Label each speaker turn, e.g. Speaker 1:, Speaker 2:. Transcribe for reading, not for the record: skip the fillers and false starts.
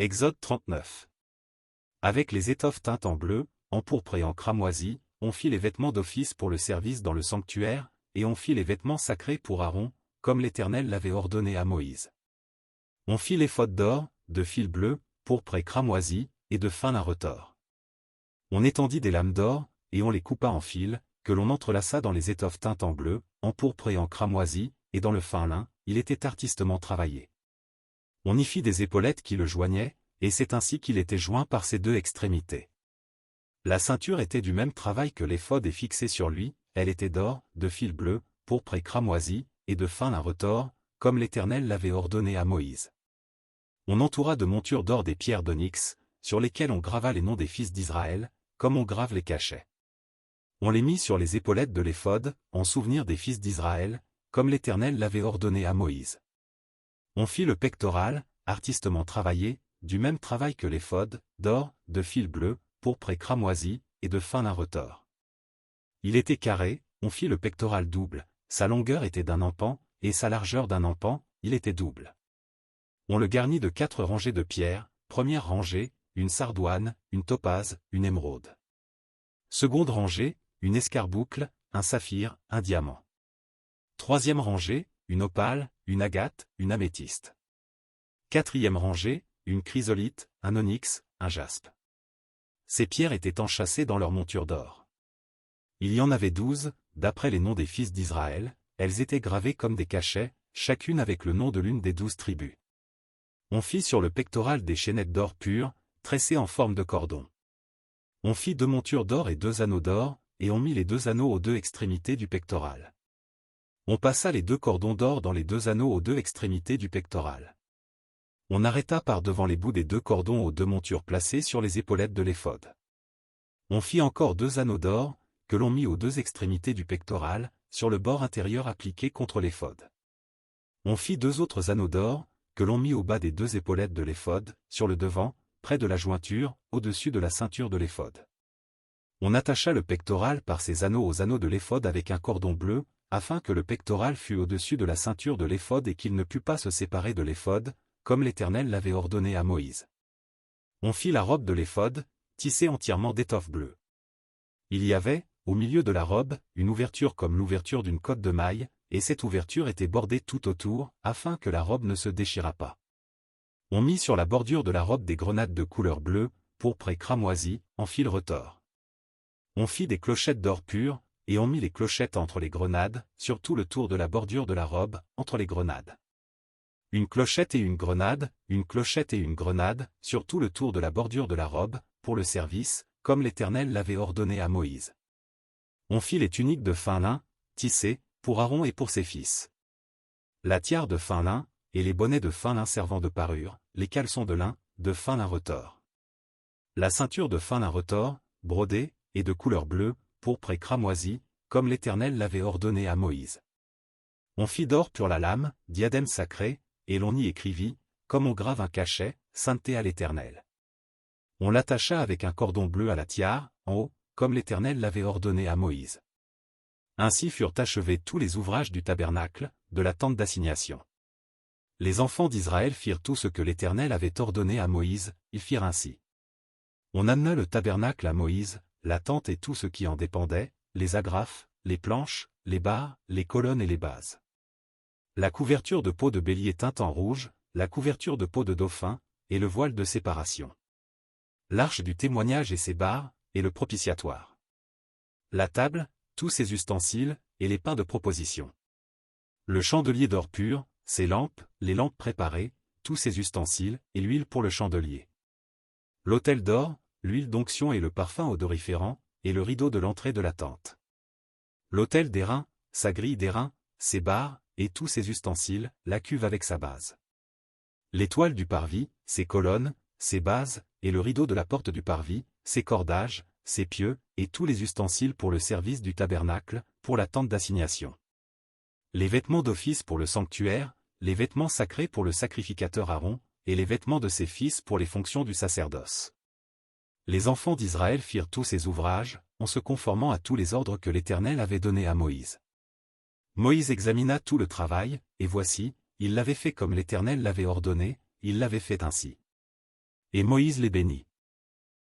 Speaker 1: Exode 39. Avec les étoffes teintes en bleu, en pourpre et en cramoisi, on fit les vêtements d'office pour le service dans le sanctuaire, et on fit les vêtements sacrés pour Aaron, comme l'Éternel l'avait ordonné à Moïse. On fit l'éphod d'or, de fil bleu, pourpre et cramoisi, et de fin lin retors. On étendit des lames d'or, et on les coupa en fils, que l'on entrelaça dans les étoffes teintes en bleu, en pourpre et en cramoisi, et dans le fin lin, il était artistement travaillé. On y fit des épaulettes qui le joignaient, et c'est ainsi qu'il était joint par ses deux extrémités. La ceinture était du même travail que l'éphod et fixée sur lui, elle était d'or, de fil bleu, pourpre et cramoisi, et de fin lin retors, comme l'Éternel l'avait ordonné à Moïse. On entoura de montures d'or des pierres d'onyx, sur lesquelles on grava les noms des fils d'Israël, comme on grave les cachets. On les mit sur les épaulettes de l'éphod, en souvenir des fils d'Israël, comme l'Éternel l'avait ordonné à Moïse. On fit le pectoral, artistement travaillé, du même travail que l'éphod, d'or, de fil bleu, pourpre et cramoisi, et de fin lin retors. Il était carré, on fit le pectoral double, sa longueur était d'un empan, et sa largeur d'un empan, il était double. On le garnit de 4 rangées de pierres, première rangée, une sardoine, une topaze, une émeraude. Seconde rangée, une escarboucle, un saphir, un diamant. Troisième rangée, une opale, une agate, une améthyste. Quatrième rangée, une chrysolite, un onyx, un jaspe. Ces pierres étaient enchâssées dans leur monture d'or. Il y en avait 12, d'après les noms des fils d'Israël, elles étaient gravées comme des cachets, chacune avec le nom de l'une des 12 tribus. On fit sur le pectoral des chaînettes d'or pur, tressées en forme de cordon. On fit 2 montures d'or et 2 anneaux d'or, et on mit les 2 anneaux aux 2 extrémités du pectoral. On passa les 2 cordons d'or dans les 2 anneaux aux 2 extrémités du pectoral. On arrêta par devant les bouts des 2 cordons aux 2 montures placées sur les épaulettes de l'éphod. On fit encore 2 anneaux d'or, que l'on mit aux 2 extrémités du pectoral, sur le bord intérieur appliqué contre l'éphod. On fit 2 autres anneaux d'or, que l'on mit au bas des 2 épaulettes de l'éphod, sur le devant, près de la jointure, au-dessus de la ceinture de l'éphod. On attacha le pectoral par ces anneaux aux anneaux de l'éphod avec un cordon bleu, afin que le pectoral fût au-dessus de la ceinture de l'éphod et qu'il ne pût pas se séparer de l'éphod, comme l'Éternel l'avait ordonné à Moïse. On fit la robe de l'éphod, tissée entièrement d'étoffe bleue. Il y avait, au milieu de la robe, une ouverture comme l'ouverture d'une cotte de maille, et cette ouverture était bordée tout autour, afin que la robe ne se déchirât pas. On mit sur la bordure de la robe des grenades de couleur bleue, pourpre et cramoisi, en fil retors. On fit des clochettes d'or pur, et on mit les clochettes entre les grenades, sur tout le tour de la bordure de la robe, entre les grenades. Une clochette et une grenade, une clochette et une grenade, sur tout le tour de la bordure de la robe, pour le service, comme l'Éternel l'avait ordonné à Moïse. On fit les tuniques de fin lin, tissées, pour Aaron et pour ses fils. La tiare de fin lin, et les bonnets de fin lin servant de parure, les caleçons de lin, de fin lin retors. La ceinture de fin lin retors, brodée, et de couleur bleue, pourpre et cramoisi, comme l'Éternel l'avait ordonné à Moïse. On fit d'or pur la lame, diadème sacré, et l'on y écrivit, comme on grave un cachet, sainteté à l'Éternel. On l'attacha avec un cordon bleu à la tiare, en haut, comme l'Éternel l'avait ordonné à Moïse. Ainsi furent achevés tous les ouvrages du tabernacle, de la tente d'assignation. Les enfants d'Israël firent tout ce que l'Éternel avait ordonné à Moïse, ils firent ainsi. On amena le tabernacle à Moïse, la tente et tout ce qui en dépendait, les agrafes, les planches, les barres, les colonnes et les bases. La couverture de peau de bélier teinte en rouge, la couverture de peau de dauphin, et le voile de séparation. L'arche du témoignage et ses barres, et le propitiatoire. La table, tous ses ustensiles, et les pains de proposition. Le chandelier d'or pur, ses lampes, les lampes préparées, tous ses ustensiles, et l'huile pour le chandelier. L'autel d'or, l'huile d'onction et le parfum odoriférant, et le rideau de l'entrée de la tente. L'autel d'airain, sa grille d'airain, ses barres, et tous ses ustensiles, la cuve avec sa base. L'étoile du parvis, ses colonnes, ses bases, et le rideau de la porte du parvis, ses cordages, ses pieux, et tous les ustensiles pour le service du tabernacle, pour la tente d'assignation. Les vêtements d'office pour le sanctuaire, les vêtements sacrés pour le sacrificateur Aaron, et les vêtements de ses fils pour les fonctions du sacerdoce. Les enfants d'Israël firent tous ces ouvrages, en se conformant à tous les ordres que l'Éternel avait donnés à Moïse. Moïse examina tout le travail, et voici, il l'avait fait comme l'Éternel l'avait ordonné, il l'avait fait ainsi. Et Moïse les bénit.